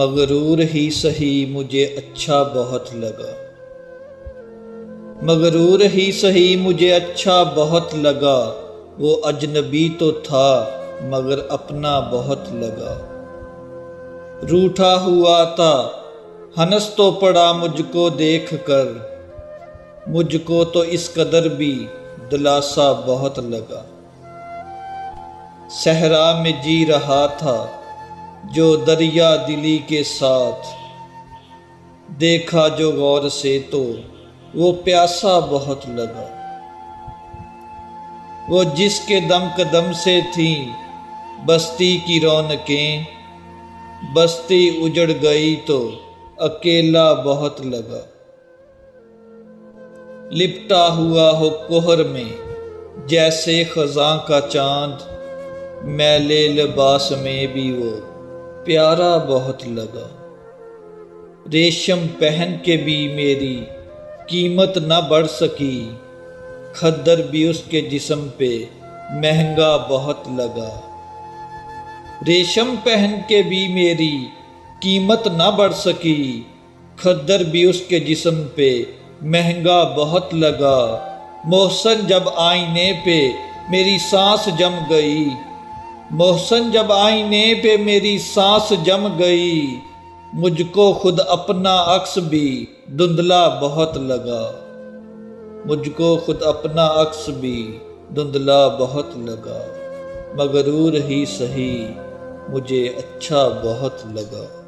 مغرور ہی سہی مجھے اچھا بہت لگا، مغرور ہی سہی مجھے اچھا بہت لگا، وہ اجنبی تو تھا مگر اپنا بہت لگا۔ روٹھا ہوا تھا ہنس تو پڑا مجھ کو دیکھ کر، مجھ کو تو اس قدر بھی دلاسا بہت لگا۔ صحرا میں جی رہا تھا جو دریا دلی کے ساتھ، دیکھا جو غور سے تو وہ پیاسا بہت لگا۔ وہ جس کے دم قدم سے تھیں بستی کی رونقیں، بستی اجڑ گئی تو اکیلا بہت لگا۔ لپٹا ہوا ہو کوہر میں جیسے خزاں کا چاند، میلے لباس میں بھی وہ پیارا بہت لگا۔ ریشم پہن کے بھی میری قیمت نہ بڑھ سکی، کھدر بھی اس کے جسم پہ مہنگا بہت لگا۔ ریشم پہن کے بھی میری قیمت نہ بڑھ سکی، کھدر بھی اس کے جسم پہ مہنگا بہت لگا۔ محسن جب آئینے پہ میری سانس جم گئی، محسن جب آئینے پہ میری سانس جم گئی، مجھ کو خود اپنا عکس بھی دھندلا بہت لگا، مجھ کو خود اپنا عکس بھی دھندلا بہت لگا۔ مغرور ہی سہی مجھے اچھا بہت لگا۔